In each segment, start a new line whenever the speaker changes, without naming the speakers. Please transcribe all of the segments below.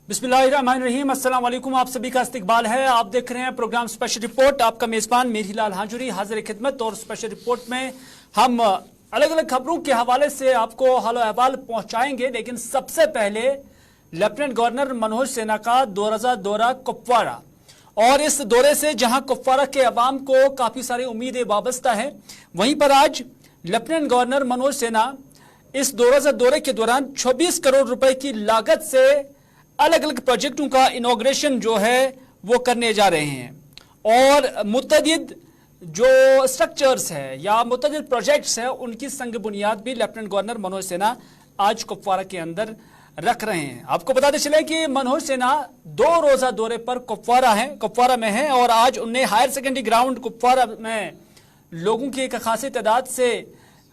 बिस्मिल्लाहिर्रहमानिर्रहीम, अस्सलाम वालेकुम। आप सभी का इस्तकबाल है। आप देख रहे हैं प्रोग्राम स्पेशल रिपोर्ट। आपका मेजबान मीरहिलाल हाजुरी हाजिर खिदमत। और स्पेशल रिपोर्ट में हम अलग अलग खबरों के हवाले से आपको हाल अहवाल पहुंचाएंगे, लेकिन सबसे पहले लेफ्टिनेंट गवर्नर मनोज सिन्हा का 2 रोज़ा दौरा कुपवाड़ा, और इस दौरे से जहां कुपवाड़ा के अवाम को काफी सारी उम्मीदें वाबस्ता है, वहीं पर आज लेफ्टिनेंट गवर्नर मनोज सिन्हा इस 2 रोज़ा दौरे के दौरान 26 करोड़ रुपए की लागत से अलग अलग प्रोजेक्टों का इनॉग्रेशन जो है वो करने जा रहे हैं। और मुतअद्दिद जो स्ट्रक्चर्स है या मुतअद्दिद प्रोजेक्ट्स है, उनकी संग बुनियाद भी लेफ्टिनेंट गवर्नर मनोज सिन्हा आज कुपवाड़ा के अंदर रख रहे हैं। आपको बताते चले कि मनोज सिन्हा 2 रोज़ा दौरे पर कुपवाड़ा में है, और आज उन्हें हायर सेकेंडरी ग्राउंड कुपवाड़ा में लोगों की एक खासी तादाद से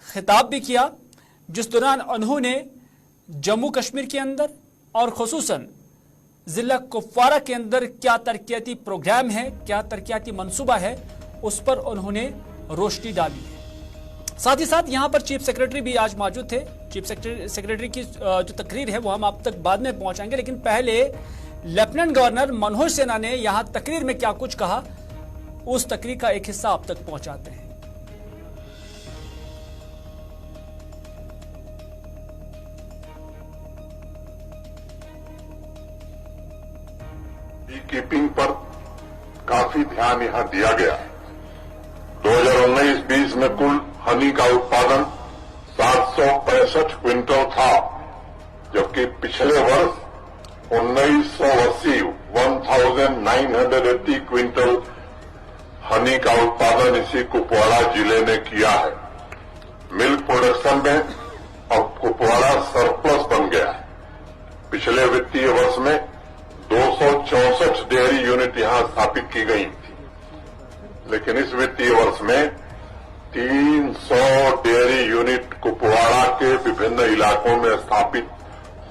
खिताब भी किया, जिस दौरान उन्होंने जम्मू कश्मीर के अंदर और खुसूसन जिला कुपवाड़ा के अंदर क्या तरक्याती प्रोग्राम है, क्या तरक्याती मंसूबा है, उस पर उन्होंने रोशनी डाली है। साथ ही साथ यहां पर चीफ सेक्रेटरी भी आज मौजूद थे। चीफ सेक्रेटरी की जो तकरीर है वो हम आप तक बाद में पहुंचाएंगे, लेकिन पहले लेफ्टिनेंट गवर्नर मनोज सिन्हा ने यहां तकरीर में क्या कुछ कहा, उस तकरीर का एक हिस्सा आप तक पहुंचाते हैं।
कीपिंग पर काफी ध्यान यहां दिया गया है। 2019-20 में कुल हनी का उत्पादन 765 क्विंटल था, जबकि पिछले वर्ष 1980 1980 क्विंटल हनी का उत्पादन इसी कुपवाड़ा जिले ने किया है। मिल्क प्रोडक्शन में अब कुपवाड़ा सरप्लस बन गया है। पिछले वित्तीय वर्ष में 264 डेयरी यूनिट यहां स्थापित की गई थी, लेकिन इस वित्तीय वर्ष में 300 डेयरी यूनिट कुपवाड़ा के विभिन्न इलाकों में स्थापित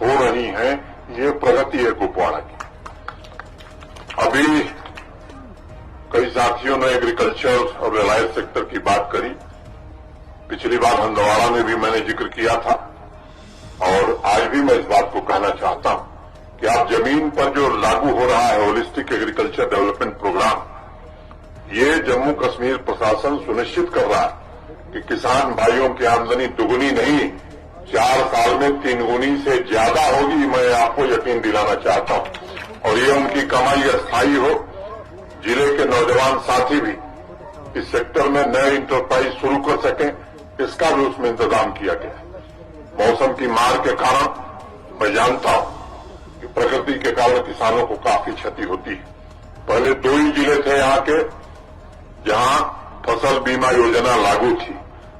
हो रही हैं। ये प्रगति है कुपवाड़ा की। अभी कई साथियों ने एग्रीकल्चर और रिलायंस सेक्टर की बात करी। पिछली बार हंदवाड़ा में भी मैंने जिक्र किया था, और आज भी मैं इस बात को कहना चाहता हूं कि आप जमीन पर जो लागू हो रहा है होलिस्टिक एग्रीकल्चर डेवलपमेंट प्रोग्राम, ये जम्मू कश्मीर प्रशासन सुनिश्चित कर रहा है कि किसान भाइयों की आमदनी दुगुनी नहीं 4 साल में 3 गुनी से ज्यादा होगी। मैं आपको यकीन दिलाना चाहता हूं, और ये उनकी कमाई अस्थायी हो। जिले के नौजवान साथी भी इस सेक्टर में नए इंटरप्राइज शुरू कर सकें, इसका भी उसमें इंतजाम किया गया है। मौसम की मार के कारण मैं जानता हूं कि प्रकृति के कारण किसानों को काफी क्षति होती है। पहले 2 ही जिले थे यहाँ के जहां फसल बीमा योजना लागू थी।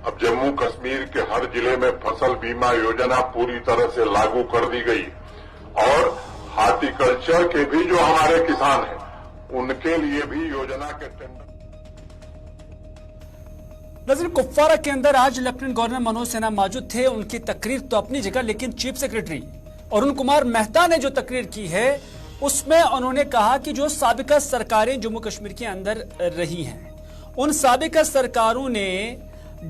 अब जम्मू कश्मीर के हर जिले में फसल बीमा योजना पूरी तरह से लागू कर दी गई, और हार्टिकल्चर के भी जो हमारे किसान हैं उनके लिए भी योजना के टेंडर।
नाज़रीन, कुपवाड़ा के अंदर आज लेफ्टिनेंट गवर्नर मनोज सिन्हा मौजूद थे। उनकी तकरीर तो अपनी जगह, लेकिन चीफ सेक्रेटरी अरुण कुमार मेहता ने जो तकरीर की है उसमें उन्होंने कहा कि जो साबिका सरकारें जम्मू कश्मीर के अंदर रही हैं, उन साबिका सरकारों ने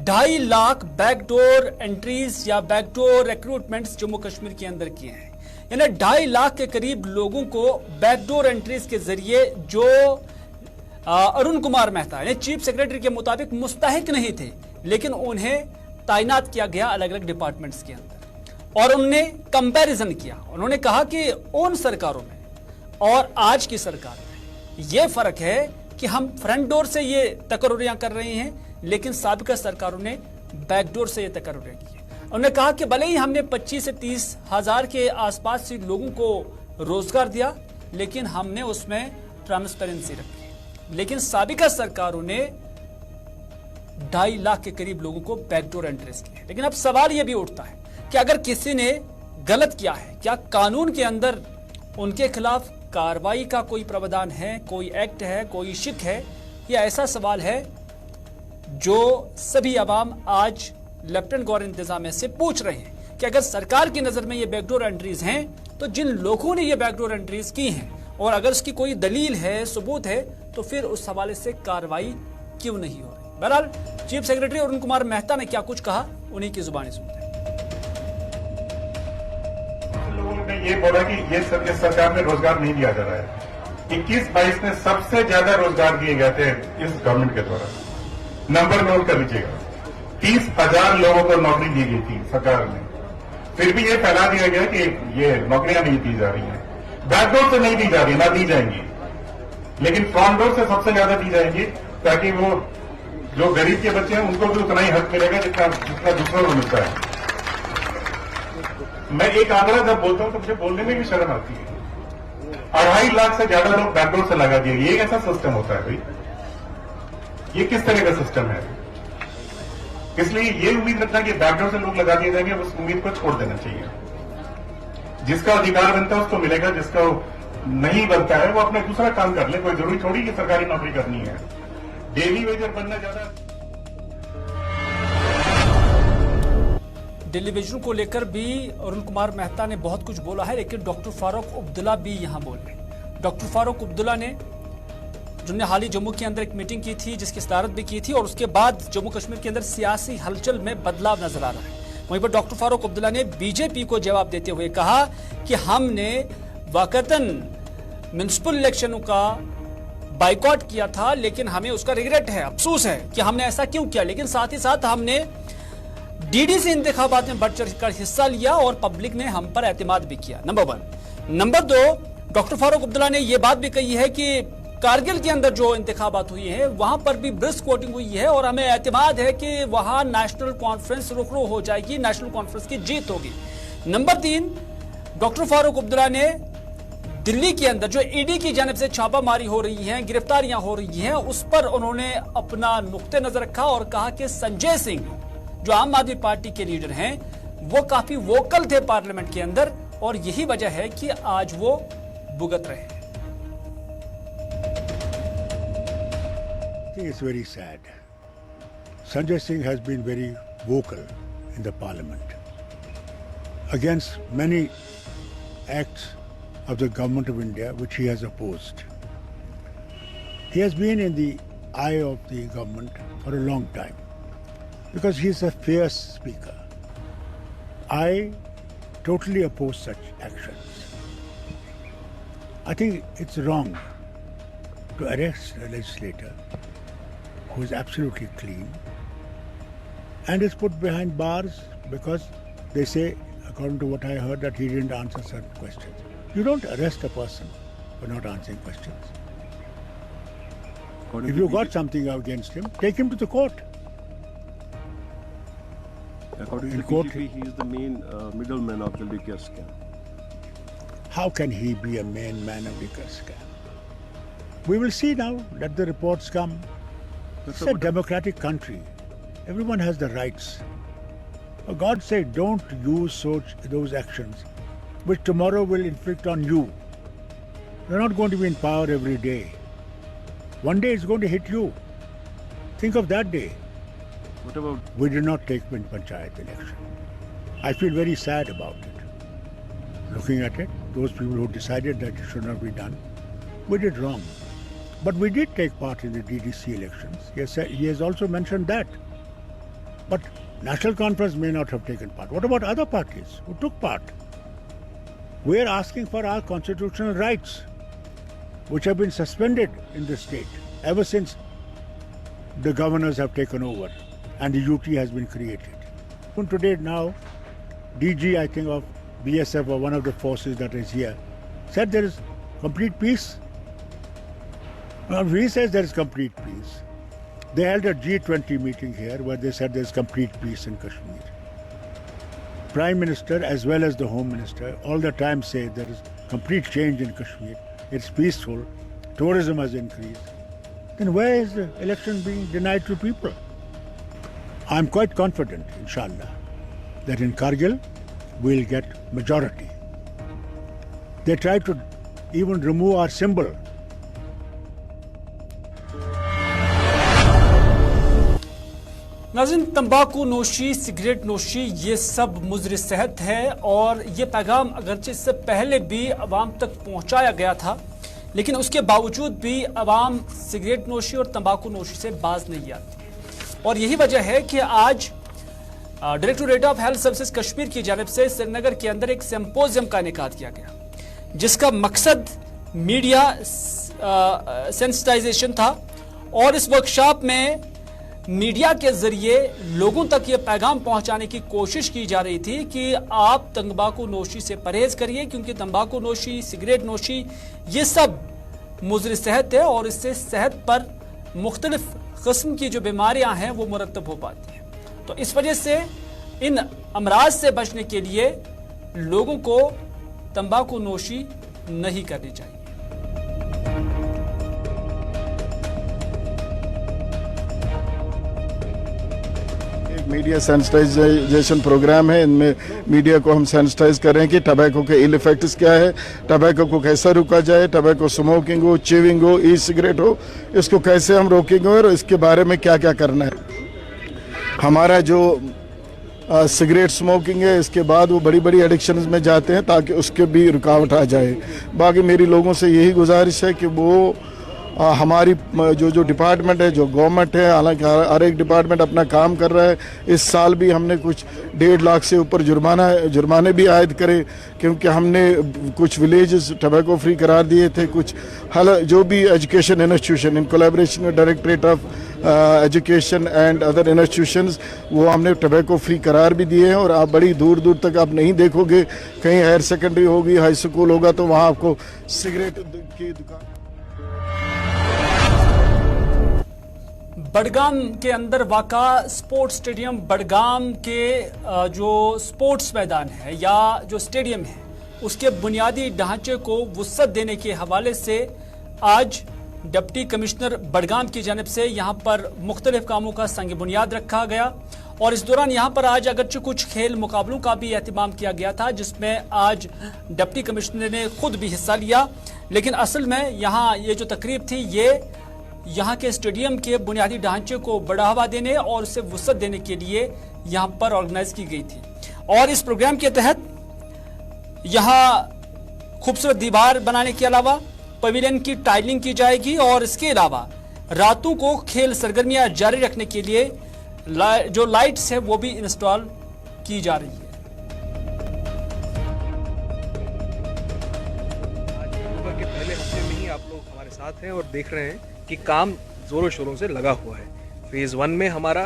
2.5 लाख बैकडोर एंट्रीज या बैकडोर रिक्रूटमेंट्स जम्मू कश्मीर के अंदर किए हैं। यानी 2.5 लाख के करीब लोगों को बैकडोर एंट्रीज के जरिए, जो अरुण कुमार मेहता यानी चीफ सेक्रेटरी के मुताबिक मुस्तहिक नहीं थे, लेकिन उन्हें तैनात किया गया अलग अलग डिपार्टमेंट्स के अंदर। और उन्होंने कंपैरिजन किया। उन्होंने कहा कि उन सरकारों में और आज की सरकार में यह फर्क है कि हम फ्रंट डोर से ये तकर्रुरियां कर रहे हैं, लेकिन साबिका सरकारों ने बैकडोर से ये तकर्रुरियां की। उन्होंने कहा कि भले ही हमने 25 से 30 हजार के आसपास से लोगों को रोजगार दिया, लेकिन हमने उसमें ट्रांसपेरेंसी रखी, लेकिन साबिका सरकारों ने 2.5 लाख के करीब लोगों को बैकडोर एंट्रीज किए। लेकिन अब सवाल यह भी उठता है कि अगर किसी ने गलत किया है, क्या कानून के अंदर उनके खिलाफ कार्रवाई का कोई प्रावधान है, कोई एक्ट है, कोई शिक है? यह ऐसा सवाल है जो सभी अवाम आज लेफ्टिनेंट गवर्नर इंतजामिया से पूछ रहे हैं कि अगर सरकार की नजर में ये बैकडोर एंट्रीज हैं, तो जिन लोगों ने ये बैकडोर एंट्रीज की हैं, और अगर उसकी कोई दलील है, सबूत है, तो फिर उस हवाले से कार्रवाई क्यों नहीं हो रही? बहरहाल चीफ सेक्रेटरी अरुण कुमार मेहता ने क्या कुछ कहा, उन्हीं की जुबानी सुनते हैं।
लोगों ने ये बोला कि ये इस सरकार में रोजगार नहीं दिया जा रहा है। 21-22 में सबसे ज्यादा रोजगार दिए गए थे इस गवर्नमेंट के द्वारा। नंबर नोट कर लीजिएगा, 30,000 लोगों को नौकरी दी गई थी सरकार ने। फिर भी ये फैला दिया गया कि ये नौकरियां नहीं दी जा रही हैं। बैकडोर से नहीं दी जा रही, ना दी जाएंगी, लेकिन फ्रंट डोर से सबसे ज्यादा दी जाएंगी, ताकि वो जो गरीब के बच्चे हैं उनको भी उतना ही हक मिलेगा जितना दूसरों को मिलता है। मैं एक आंकड़ा जब बोलता हूं तो मुझे बोलने में भी शर्म आती है। 2.5 लाख से ज्यादा लोग बैकडोर से लगा दिए। ये कैसा सिस्टम होता है भाई? ये किस तरह का सिस्टम है? इसलिए ये उम्मीद रखना कि बैकडोर से लोग लगा दिए जाएंगे, उस उम्मीद को छोड़ देना चाहिए। जिसका अधिकार बनता है उसको मिलेगा, जिसका नहीं बनता है वो अपना दूसरा काम कर ले। कोई जरूरी थोड़ी कि सरकारी नौकरी करनी है। डेली वेजर बनना ज्यादा।
दिल्ली विजन को लेकर भी अरुण कुमार मेहता ने बहुत कुछ बोला है, लेकिन डॉक्टर फारूक अब्दुल्ला भी यहां बोले। डॉक्टर फारूक अब्दुल्ला ने जिन्होंने हाल ही जम्मू के अंदर एक मीटिंग की थी, जिसकी सदारत भी की थी, और उसके बाद जम्मू कश्मीर के अंदर सियासी हलचल में बदलाव नजर आ रहा है। वहीं पर डॉक्टर फारूक अब्दुल्ला ने बीजेपी को जवाब देते हुए कहा कि हमने वाकतन म्युनिसिपल इलेक्शनों का बाइकआउट किया था, लेकिन हमें उसका रिग्रेट है, अफसोस है कि हमने ऐसा क्यों किया। लेकिन साथ ही साथ हमने डीडीसी इंतखाबात में बढ़ चढ़कर हिस्सा लिया और पब्लिक ने हम पर एतमाद भी किया। Number 1। Number 2, doctor Farooq Abdullah ने यह बात भी कही है कि कारगिल के अंदर जो इंतखाबात हुई है वहां पर भी ब्रिस्क वोटिंग हुई है और हमें एतमाद है कि वहां नेशनल कॉन्फ्रेंस रुखरू हो जाएगी, नेशनल कॉन्फ्रेंस की जीत होगी। नंबर 3, डॉक्टर फारूक अब्दुल्ला ने दिल्ली के अंदर जो ईडी की जानिब से छापामारी हो रही है, गिरफ्तारियां हो रही हैं, उस पर उन्होंने अपना नुक्ते नजर रखा और कहा कि संजय सिंह जो आम आदमी पार्टी के लीडर हैं वो काफी वोकल थे पार्लियामेंट के अंदर, और यही वजह है कि आज वो भुगत रहे हैं।
It's very sad. Sanjay Singh has been very vocal in the parliament against many acts of the government of India which he has opposed. He has been in the eye of the government for a long time because he is a fierce speaker. I totally oppose such actions. I think it's wrong to arrest a legislator who is absolutely clean and is put behind bars because they say, according to what I heard, that he didn't answer certain questions. You don't arrest a person for not answering questions. If you got something against him, take him to the court.
According to BJP, he is the main middleman of the liquor scam.
How can he be a main man of liquor scam? We will see now. Let the reports come. It's a democratic country. Everyone has the rights. For God's sake, don't use those actions which tomorrow will inflict on you. You're not going to be in power every day. One day it's going to hit you. Think of that day.
What about?
We did not take Panchayat election. I feel very sad about it. Looking at it, those people who decided that it should not be done, we did wrong. But we did take part in the DDC elections. He has also mentioned that. But National Conference may not have taken part. What about other parties who took part? We are asking for our constitutional rights, which have been suspended in the state ever since the governors have taken over and the UT has been created. And today now, DG, I think, of BSF or one of the forces that is here, said there is complete peace. Now, he says there is complete peace. They held a G20 meeting here where they said there is complete peace in Kashmir. Prime Minister as well as the Home Minister all the time say there is complete change in Kashmir. It's peaceful. Tourism has increased. Then where is the election being denied to people? I'm quite confident, inshallah, that in Kargil we'll get majority. They tried to even remove our symbol.
नाज़रीन, तंबाकू नोशी, cigarette नोशी, ये सब मुज़र सेहत है और ये पैगाम अगरचे इससे पहले भी अवाम तक पहुंचाया गया था, लेकिन उसके बावजूद भी अवाम सिगरेट नोशी और तंबाकू नोशी से बाज नहीं आती। और यही वजह है कि आज directorate of health services Kashmir की जानिब से श्रीनगर के अंदर एक सिंपोजियम का इनेकाद किया गया, जिसका मकसद मीडिया सेंसिटाइजेशन था। और इस वर्कशॉप में मीडिया के जरिए लोगों तक ये पैगाम पहुंचाने की कोशिश की जा रही थी कि आप तंबाकू नोशी से परहेज करिए, क्योंकि तंबाकू नोशी, सिगरेट नोशी, ये सब मुज़र सेहत है और इससे सेहत पर मुख्तलिफ किस्म की जो बीमारियां हैं वो मुरतब हो पाती हैं। तो इस वजह से इन अमराज से बचने के लिए लोगों को तंबाकू नोशी नहीं करनी चाहिए।
मीडिया सेंसिटाइजेशन प्रोग्राम है, इनमें मीडिया को हम सेंसिटाइज कर रहे हैं कि टबैको के इल इफेक्ट्स क्या है, टबैको को कैसे रोका जाए, टबैको स्मोकिंग हो, च्यूइंग हो, ई सिगरेट हो, इसको कैसे हम रोकेंगे और इसके बारे में क्या क्या करना है। हमारा जो सिगरेट स्मोकिंग है, इसके बाद वो बड़ी बड़ी एडिक्शंस में जाते हैं ताकि उसके भी रुकावट आ जाए। बाकी मेरी लोगों से यही गुजारिश है कि वो हमारी जो डिपार्टमेंट है, जो गवर्नमेंट है, हालांकि हर एक डिपार्टमेंट अपना काम कर रहा है। इस साल भी हमने कुछ 1.5 लाख से ऊपर जुर्माने भी आयद करे, क्योंकि हमने कुछ विलेजेस टबैको फ्री करार दिए थे। कुछ जो भी education institution in collaboration with directorate of education and other institutions, वो हमने टबैको फ्री करार भी दिए हैं। और आप बड़ी दूर दूर तक आप नहीं देखोगे, कहीं हायर सेकेंडरी होगी, हाई स्कूल होगा तो वहाँ आपको सिगरेट की दुकान।
बडगाम के अंदर वाक़ा स्पोर्ट्स स्टेडियम, बडगाम के जो स्पोर्ट्स मैदान है या जो स्टेडियम है, उसके बुनियादी ढांचे को वुसअत देने के हवाले से आज डिप्टी कमिश्नर बडगाम की जानिब से यहाँ पर मुख्तलिफ कामों का संग बुनियाद रखा गया। और इस दौरान यहाँ पर आज अगरचे कुछ खेल मुकाबलों का भी एहतमाम किया गया था, जिसमें आज डिप्टी कमिश्नर ने खुद भी हिस्सा लिया। लेकिन असल में यहाँ ये जो तकरीब थी, ये यहाँ के स्टेडियम के बुनियादी ढांचे को बढ़ावा देने और उसे वुसअत देने के लिए यहाँ पर ऑर्गेनाइज की गई थी। और इस प्रोग्राम के तहत यहाँ खूबसूरत दीवार बनाने के अलावा पवेलियन की टाइलिंग की जाएगी और इसके अलावा रातों को खेल सरगर्मियां जारी रखने के लिए जो लाइट्स है वो भी इंस्टॉल की जा रही है।
अक्टूबर के पहले हफ्ते में ही आप लोग हमारे साथ हैं और देख रहे हैं कि काम जोरों शोरों से लगा हुआ है। फेज़ 1 में हमारा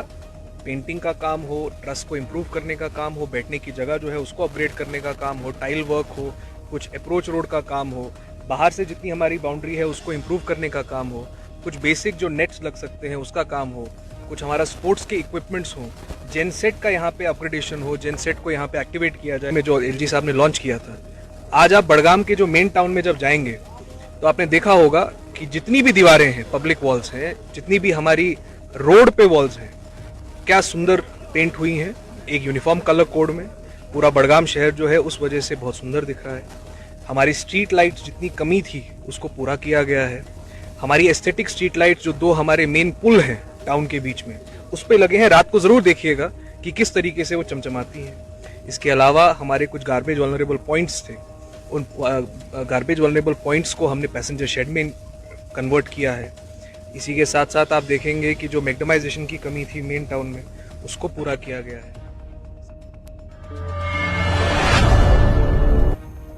पेंटिंग का काम हो, ट्रस को इम्प्रूव करने का काम हो, बैठने की जगह जो है उसको अपग्रेड करने का काम हो, टाइल वर्क हो, कुछ अप्रोच रोड का काम हो, बाहर से जितनी हमारी बाउंड्री है उसको इम्प्रूव करने का काम हो, कुछ बेसिक जो नेट्स लग सकते हैं उसका काम हो, कुछ हमारा स्पोर्ट्स के इक्विपमेंट्स हों, जेनसेट का यहाँ पे अपग्रेडेशन हो, जेनसेट को यहाँ पे एक्टिवेट किया जाए, जो एलजी साहब ने लॉन्च किया था। आज आप बडगाम के जो मेन टाउन में जब जाएंगे तो आपने देखा होगा कि जितनी भी दीवारें हैं, पब्लिक वॉल्स हैं, जितनी भी हमारी रोड पे वॉल्स हैं, क्या सुंदर पेंट हुई हैं एक यूनिफॉर्म कलर कोड में। पूरा बडगाम शहर जो है उस वजह से बहुत सुंदर दिख रहा है। हमारी स्ट्रीट लाइट्स जितनी कमी थी उसको पूरा किया गया है। हमारी एस्थेटिक स्ट्रीट लाइट्स जो 2 हमारे मेन पुल हैं टाउन के बीच में, उस पे लगे हैं। रात को ज़रूर देखिएगा कि किस तरीके से वो चमचमाती हैं। इसके अलावा हमारे कुछ गार्बेज वल्नरेबल पॉइंट्स थे, उन गार्बेज वल्नरेबल पॉइंट्स को हमने पैसेंजर शेड में कन्वर्ट किया है। इसी के साथ साथ आप देखेंगे कि जो मैग्नेमाइजेशन की कमी थी मेन टाउन में, उसको पूरा किया गया है।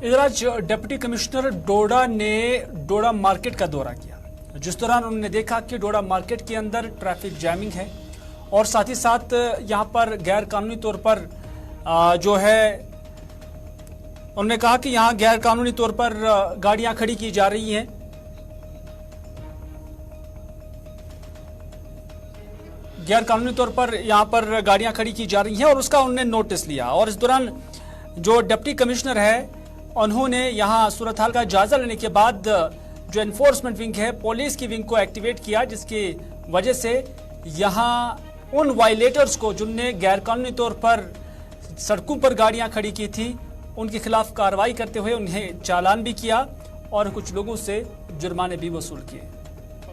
इधर आज डिप्टी कमिश्नर डोडा ने डोडा मार्केट का दौरा किया, जिस दौरान उन्होंने देखा कि डोडा मार्केट के अंदर ट्रैफिक जैमिंग है और साथ ही साथ यहाँ पर गैर कानूनी तौर पर जो है, उन्होंने कहा कि यहाँ गैर कानूनी तौर पर गाड़ियां खड़ी की जा रही हैं। गैर कानूनी तौर पर यहाँ पर गाड़ियां खड़ी की जा रही हैं और उसका उन्होंने नोटिस लिया। और इस दौरान जो डिप्टी कमिश्नर है, उन्होंने यहाँ सूरत हाल का जायजा लेने के बाद जो एनफोर्समेंट विंग है, पुलिस की विंग को एक्टिवेट किया, जिसकी वजह से यहाँ उन वायलेटर्स को जिनने गैर कानूनी तौर पर सड़कों पर गाड़ियां खड़ी की थी, उनके खिलाफ कार्रवाई करते हुए उन्हें चालान भी किया और कुछ लोगों से जुर्माने भी वसूल किए।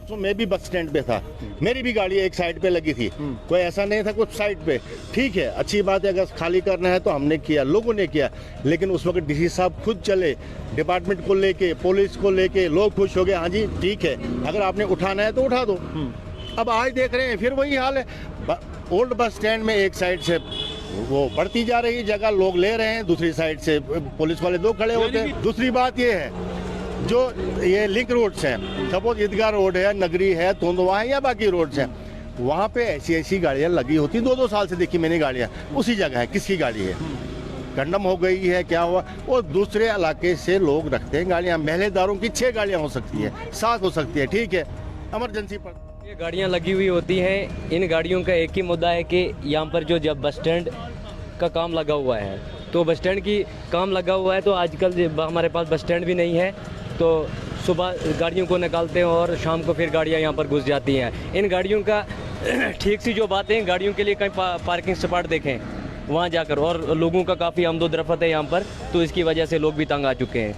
तो मैं भी बस स्टैंड पे था, मेरी भी गाड़ी एक साइड पे लगी थी, कोई ऐसा नहीं था कुछ साइड पे। ठीक है, अच्छी बात है, अगर खाली करना है तो हमने किया, लोगों ने किया। लेकिन उस वक्त डीसी साहब खुद चले, डिपार्टमेंट को लेके, पुलिस को लेके, लोग खुश हो गए, हाँ जी ठीक है, अगर आपने उठाना है तो उठा दो। अब आज देख रहे हैं फिर वही हाल है। ओल्ड बस स्टैंड में एक साइड से वो बढ़ती जा रही है, जगह लोग ले रहे हैं, दूसरी साइड से पुलिस वाले दो खड़े होते हैं। दूसरी बात ये है, जो ये लिंक रोड्स हैं, सपोज ईदगाह रोड है, नगरी है, तोंदवा है या बाकी रोड्स हैं, वहाँ पे ऐसी गाड़ियाँ लगी होती, 2-2 साल से देखी मैंने गाड़ियाँ उसी जगह है। किसकी गाड़ी है? कंडम हो गई है, क्या हुआ? और दूसरे इलाके से लोग रखते हैं गाड़ियाँ। महलेदारों की 6 गाड़ियाँ हो सकती है, 7 हो सकती है, ठीक है, इमरजेंसी पर
ये गाड़ियाँ लगी हुई होती हैं। इन गाड़ियों का एक ही मुद्दा है कि यहाँ पर जो जब बस स्टैंड का काम लगा हुआ है, तो बस स्टैंड की काम लगा हुआ है, तो आजकल हमारे पास बस स्टैंड भी नहीं है, तो सुबह गाड़ियों को निकालते हैं और शाम को फिर गाड़ियाँ यहाँ पर घुस जाती हैं। इन गाड़ियों का ठीक सी जो बात है, गाड़ियों के लिए कहीं पार्किंग स्पॉट देखें वहाँ जाकर, और लोगों का काफ़ी आमदोरफ्त है यहाँ पर, तो इसकी वजह से लोग भी तंग आ चुके हैं।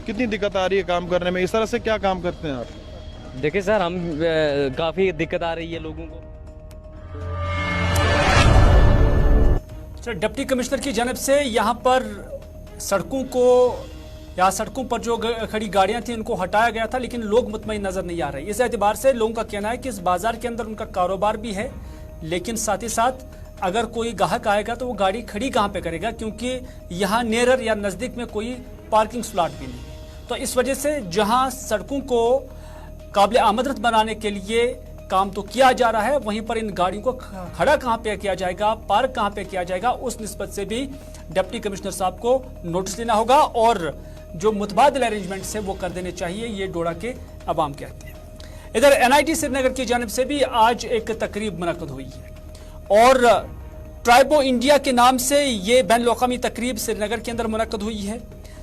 कितनी दिक्कत आ रही है काम करने में? इस तरह से क्या काम करते हैं आप?
देखिए सर, हम काफ़ी दिक्कत आ रही है लोगों को।
सर, डिप्टी कमिश्नर की जानिब से यहाँ पर सड़कों को या सड़कों पर जो खड़ी गाड़ियां थी उनको हटाया गया था, लेकिन लोग मुतमईन नजर नहीं आ रहे। इस एतबार से लोगों का कहना है कि इस बाजार के अंदर उनका कारोबार भी है, लेकिन साथ ही साथ अगर कोई ग्राहक आएगा तो वो गाड़ी खड़ी कहाँ पे करेगा, क्योंकि यहाँ नियर या नजदीक में कोई पार्किंग स्लॉट भी नहीं है। तो इस वजह से जहाँ सड़कों को काबिल आमदरत बनाने के लिए काम तो किया जा रहा है, वहीं पर इन गाड़ियों को खड़ा कहाँ पे किया जाएगा, पार्क कहाँ पे किया जाएगा, उस निस्बत से भी डिप्टी कमिश्नर साहब को नोटिस देना होगा और जो मुतबादिल अरेंजमेंट है वो कर देने चाहिए, ये डोडा के अवाम कहते हैं। इधर NIT श्रीनगर की जानिब से भी आज एक तकरीब मुनक्कद हुई है और ट्राइबो इंडिया के नाम से ये बैन अवी तकरीब श्रीनगर के अंदर मुनक्कद हुई है,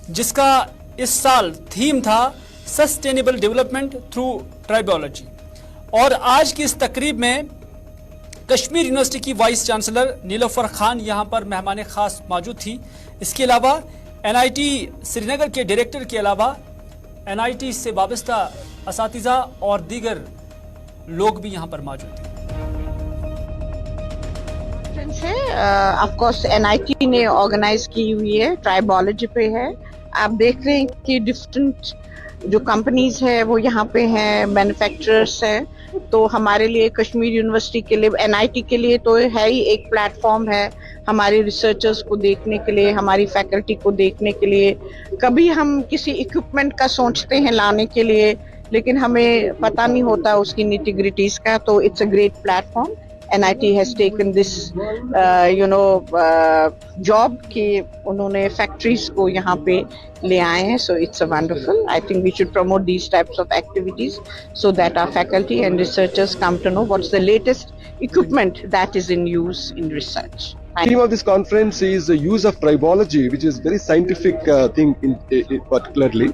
जिसका इस साल थीम था सस्टेनेबल डेवलपमेंट थ्रू ट्राइबोलॉजी। और आज की इस तकरीब में कश्मीर यूनिवर्सिटी की वाइस चांसलर नीलोफर खान यहाँ पर मेहमान खास मौजूद थी। इसके अलावा NIT श्रीनगर के डायरेक्टर के अलावा NIT से वाबस्ता असातिज़ा और दीगर लोग भी यहाँ पर मौजूद थे।
ऑफ कोर्स NIT ने ऑर्गेनाइज की हुई है, ट्राइबोलॉजी पे है। आप देख रहे हैं कि डिफरेंट जो कंपनीज है वो यहाँ पे हैं, मैन्युफैक्चरर्स हैं, तो हमारे लिए कश्मीर यूनिवर्सिटी के लिए, NIT के लिए तो है ही एक प्लेटफॉर्म है हमारे रिसर्चर्स को देखने के लिए, हमारी फैकल्टी को देखने के लिए। कभी हम किसी इक्विपमेंट का सोचते हैं लाने के लिए, लेकिन हमें पता नहीं होता उसकी निटिग्रिटीज का, तो it's a great platform. NIT has taken this job कि उन्होंने फैक्ट्रीज को यहाँ पे ले आए हैं, so it's a wonderful. I think we should promote these types of activities so that our faculty and researchers come to know what's the latest equipment that is in use in research.
The theme of this conference is the use of tribology, which is very scientific thing in particularly.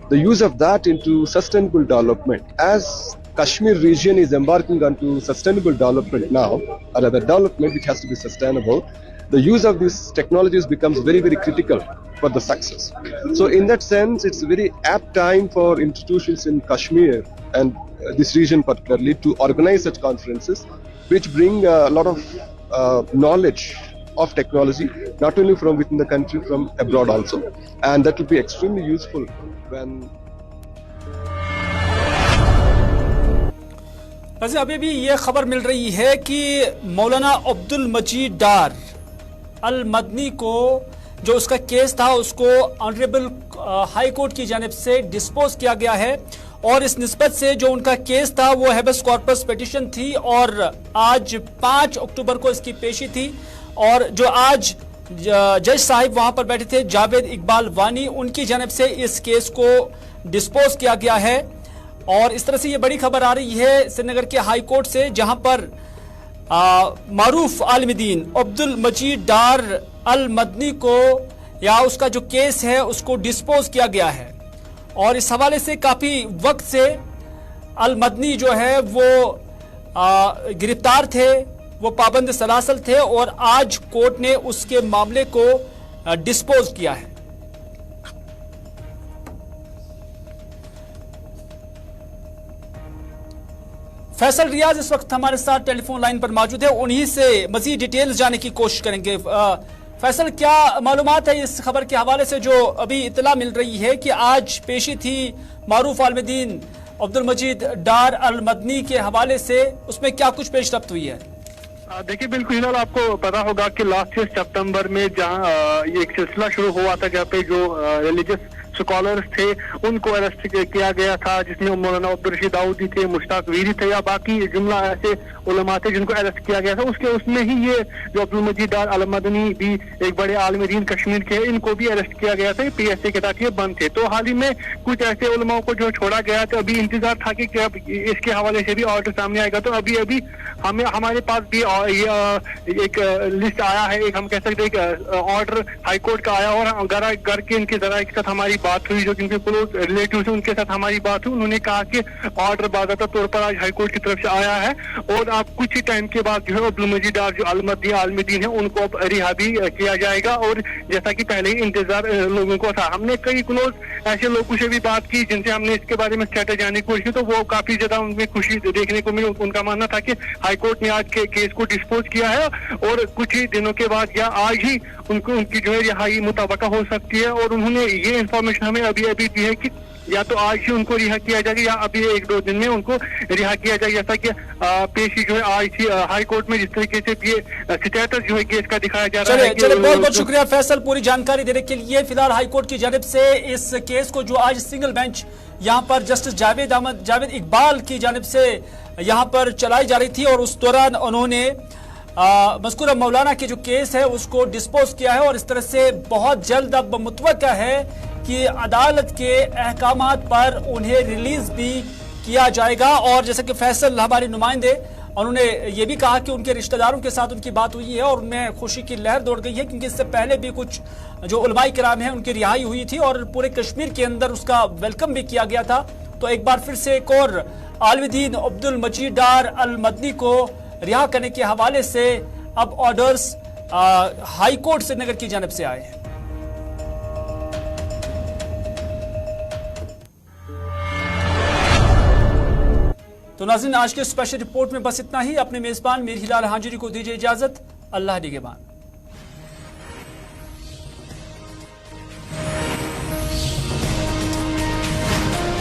The use of that into sustainable development. As Kashmir region is embarking onto sustainable development now, or rather development which has to be sustainable, the use of these technologies becomes very, very critical for the success. So in that sense, it's a very apt time for institutions in Kashmir and this region particularly to organize such conferences which bring a lot of knowledge of technology, not only from within the country, from abroad also. And that will be extremely useful when
वैसे अभी भी ये खबर मिल रही है कि मौलाना अब्दुल मजीद डार अल मदनी को जो उसका केस था उसको ऑनरेबल हाई कोर्ट की जानिब से डिस्पोज किया गया है और इस निस्बत से जो उनका केस था वो हेबस कॉर्पस पिटीशन थी और आज 5 अक्टूबर को इसकी पेशी थी और जो आज जज साहिब वहां पर बैठे थे जावेद इकबाल वानी, उनकी जानिब से इस केस को डिस्पोज किया गया है। और इस तरह से ये बड़ी खबर आ रही है श्रीनगर के हाई कोर्ट से, जहां पर मारूफ आलिम-ए-दीन अब्दुल मजीद डार अल मदनी को या उसका जो केस है उसको डिस्पोज किया गया है। और इस हवाले से काफी वक्त से अल मदनी जो है वो गिरफ्तार थे, वो पाबंद सलासल थे और आज कोर्ट ने उसके मामले को डिस्पोज किया है। फैसल रियाज इस वक्त हमारे साथ टेलीफोन लाइन पर मौजूद है, उन्हीं से मजीद डिटेल्स जाने की कोशिश करेंगे। फैसल, क्या मालूमात है इस खबर के हवाले से जो अभी इतला मिल रही है कि आज पेशी थी मारूफ आलिम-ए-दीन अब्दुल मजीद डार अल मदनी के हवाले से, उसमें क्या कुछ पेशरफ्त हुई है?
देखिए बिल्कुल हिलाल, आपको पता होगा कि लास्ट ईयर सितंबर में जहां एक सिलसिला शुरू हुआ था जहाँ पे जो रिलीजियस स्कॉलर्स थे उनको अरेस्ट किया गया था, जिसमें मौलाना अब्दुल रशीद दाऊदी थे, मुश्ताक वीरी थे या बाकी जुमला ऐसे उलमा थे जिनको अरेस्ट किया गया था। उसमें ही ये जो अब्दुल मजीद डार अल मदनी भी एक बड़े आलिम दीन कश्मीर के, इनको भी अरेस्ट किया गया था, PSA के तहत ये बंद थे। तो हाल ही में कुछ ऐसे उलमाओं को जो छोड़ा गया, तो अभी इंतजार था कि अब इसके हवाले से भी ऑर्डर सामने आएगा। तो अभी हमारे पास भी एक लिस्ट आया है, एक हम कह सकते हैं एक ऑर्डर हाईकोर्ट का आया, और घर के इनके जराये के साथ हमारी बात हुई, जो जिनके क्लोज रिलेटिव है उनके साथ हमारी बात हुई। उन्होंने कहा कि ऑर्डर बाकायदा तौर पर आज हाईकोर्ट की तरफ से आया है और अब कुछ ही टाइम के बाद जो है अब्दुल मजीद डार जो आलिम दीन है उनको अब रिहा भी किया जाएगा। और जैसा कि पहले ही इंतजार लोगों को था, हमने कई क्लोज ऐसे लोगों से भी बात की जिनसे हमने इसके बारे में स्टेटस जानने की कोशिश की, तो वो काफी ज्यादा उनमें खुशी देखने को मिली। उनका मानना था कि हाईकोर्ट ने आज के केस को डिस्पोज किया है और कुछ ही दिनों के बाद या आज ही उनकी जो है रिहाई मुताबिक हो सकती है। और उन्होंने ये इंफॉर्मेशन हमें अभी दी है कि या तो आज ही उनको रिहा किया जाएगा या अभी 1-2 दिन में उनको रिहा किया जाएगा। जैसा कि पेशी जो है आज थी हाई कोर्ट में, जिस तरीके से ये स्टेटस जो है केस का दिखाया जा रहा है।
चलिए बहुत बहुत शुक्रिया फैसल पूरी जानकारी देने के लिए। फिलहाल हाई कोर्ट की जानिब से इस केस को जो आज सिंगल बेंच यहाँ पर जस्टिस जावेद इकबाल की जानिब से यहाँ पर चलाई जा रही थी और उस दौरान उन्होंने मज़कूरा मौलाना के जो केस है उसको डिस्पोज किया है और इस तरह से बहुत जल्द अब मुतवक्का है कि अदालत के अहकामात पर उन्हें रिलीज भी किया जाएगा। और जैसे कि फैसल हमारे नुमाइंदे उन्होंने ये भी कहा कि उनके रिश्तेदारों के साथ उनकी बात हुई है और उनमें खुशी की लहर दौड़ गई है, क्योंकि इससे पहले भी कुछ जो उलमाई किराम हैं उनकी रिहाई हुई थी और पूरे कश्मीर के अंदर उसका वेलकम भी किया गया था। तो एक बार फिर से एक और आलिम दीन अब्दुल मजीद डार अल मदनी को रिहा करने के हवाले से अब ऑर्डर्स हाई कोर्ट श्रीनगर की जानिब से आए हैं। तो नाज़रीन, आज के स्पेशल रिपोर्ट में बस इतना ही। अपने मेजबान मीर हिलाल हांजरी को दीजिए इजाजत। अल्लाह निगहबान।